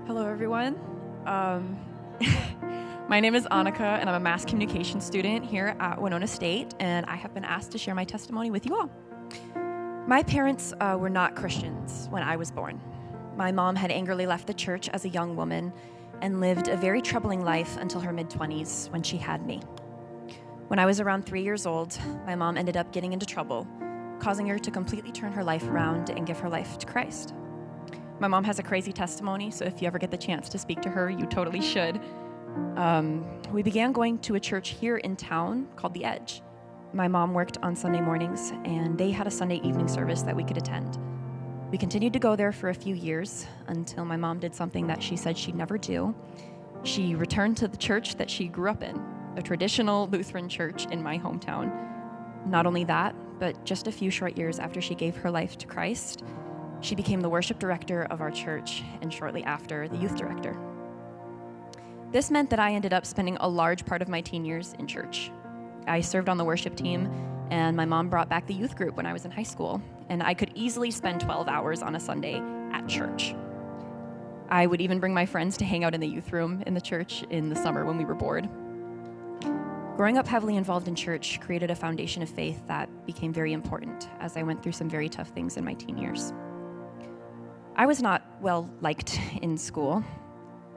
Hello, everyone. Um, my name is Annika, and I'm a mass communication student here at Winona State, and I have been asked to share my testimony with you all. My parents were not Christians when I was born. My mom had angrily left the church as a young woman and lived a very troubling life until her mid-20s when she had me. When I was around 3 years old, my mom ended up getting into trouble, causing her to completely turn her life around and give her life to Christ. My mom has a crazy testimony, so if you ever get the chance to speak to her, you totally should. We began going to a church here in town called The Edge. My mom worked on Sunday mornings, and they had a Sunday evening service that we could attend. We continued to go there for a few years until my mom did something that she said she'd never do. She returned to the church that she grew up in, a traditional Lutheran church in my hometown. Not only that, but just a few short years after she gave her life to Christ, she became the worship director of our church, and shortly after, the youth director. This meant that I ended up spending a large part of my teen years in church. I served on the worship team, and my mom brought back the youth group when I was in high school, and I could easily spend 12 hours on a Sunday at church. I would even bring my friends to hang out in the youth room in the church in the summer when we were bored. Growing up heavily involved in church created a foundation of faith that became very important as I went through some very tough things in my teen years. I was not well liked in school,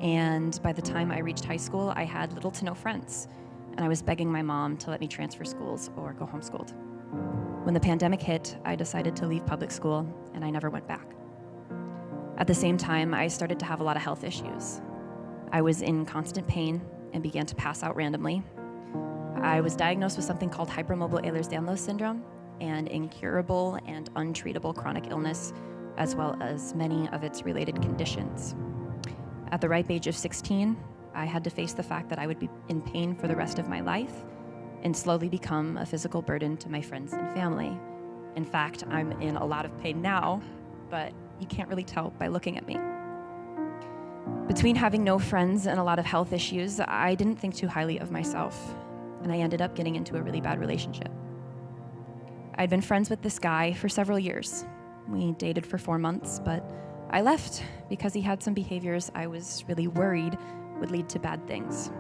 and by the time I reached high school, I had little to no friends, and I was begging my mom to let me transfer schools or go homeschooled. When the pandemic hit, I decided to leave public school, and I never went back. At the same time, I started to have a lot of health issues. I was in constant pain and began to pass out randomly. I was diagnosed with something called hypermobile Ehlers-Danlos syndrome, an incurable and untreatable chronic illness, as well as many of its related conditions. At the ripe age of 16, I had to face the fact that I would be in pain for the rest of my life and slowly become a physical burden to my friends and family. In fact, I'm in a lot of pain now, but you can't really tell by looking at me. Between having no friends and a lot of health issues, I didn't think too highly of myself, and I ended up getting into a really bad relationship. I'd been friends with this guy for several years. We dated for 4 months, but I left because he had some behaviors I was really worried would lead to bad things.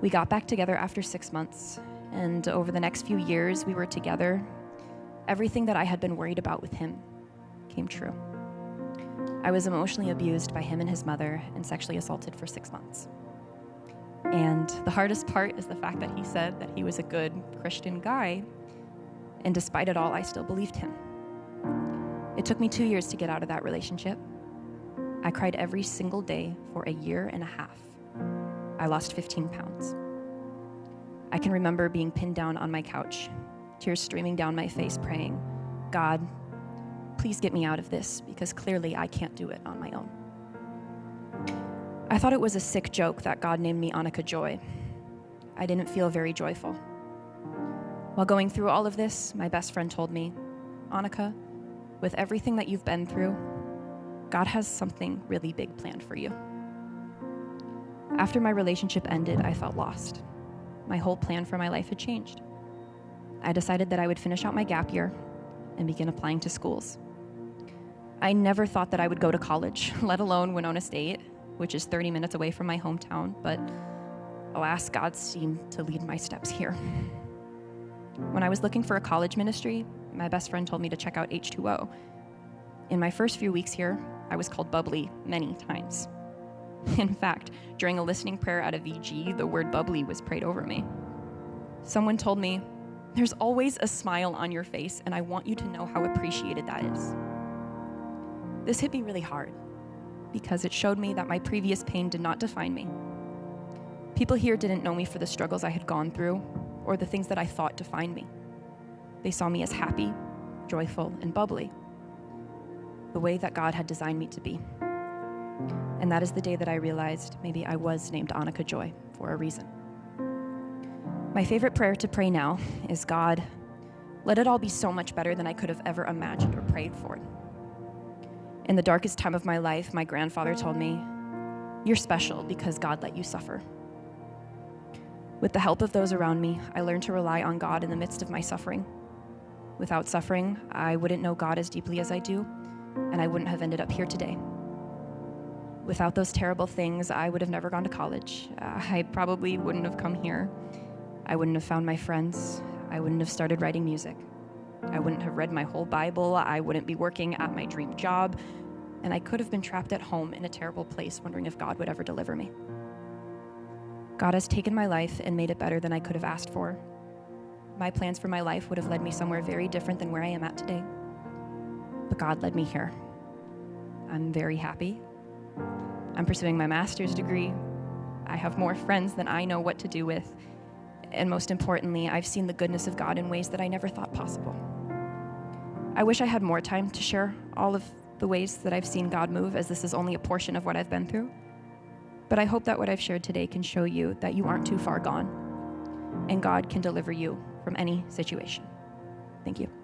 We got back together after 6 months, and over the next few years we were together. Everything that I had been worried about with him came true. I was emotionally abused by him and his mother and sexually assaulted for 6 months. And the hardest part is the fact that he said that he was a good Christian guy, and despite it all, I still believed him. It took me 2 years to get out of that relationship. I cried every single day for a year and a half. I lost 15 pounds. I can remember being pinned down on my couch, tears streaming down my face, praying, "God, please get me out of this, because clearly I can't do it on my own." I thought it was a sick joke that God named me Annika Joy. I didn't feel very joyful. While going through all of this, my best friend told me, "Annika, with everything that you've been through, God has something really big planned for you." After my relationship ended, I felt lost. My whole plan for my life had changed. I decided that I would finish out my gap year and begin applying to schools. I never thought that I would go to college, let alone Winona State, which is 30 minutes away from my hometown, but alas, God seemed to lead my steps here. When I was looking for a college ministry, my best friend told me to check out H2O. In my first few weeks here, I was called bubbly many times. In fact, during a listening prayer at a VG, the word bubbly was prayed over me. Someone told me, "There's always a smile on your face, and I want you to know how appreciated that is." This hit me really hard because it showed me that my previous pain did not define me. People here didn't know me for the struggles I had gone through or the things that I thought defined me. They saw me as happy, joyful, and bubbly, the way that God had designed me to be. And that is the day that I realized maybe I was named Annika Joy for a reason. My favorite prayer to pray now is, "God, let it all be so much better than I could have ever imagined or prayed for." In the darkest time of my life, my grandfather told me, "You're special because God let you suffer." With the help of those around me, I learned to rely on God in the midst of my suffering. Without suffering, I wouldn't know God as deeply as I do, and I wouldn't have ended up here today. Without those terrible things, I would have never gone to college. I probably wouldn't have come here. I wouldn't have found my friends. I wouldn't have started writing music. I wouldn't have read my whole Bible. I wouldn't be working at my dream job. And I could have been trapped at home in a terrible place, wondering if God would ever deliver me. God has taken my life and made it better than I could have asked for. My plans for my life would have led me somewhere very different than where I am at today. But God led me here. I'm very happy. I'm pursuing my master's degree. I have more friends than I know what to do with. And most importantly, I've seen the goodness of God in ways that I never thought possible. I wish I had more time to share all of the ways that I've seen God move, as this is only a portion of what I've been through. But I hope that what I've shared today can show you that you aren't too far gone, and God can deliver you from any situation. Thank you.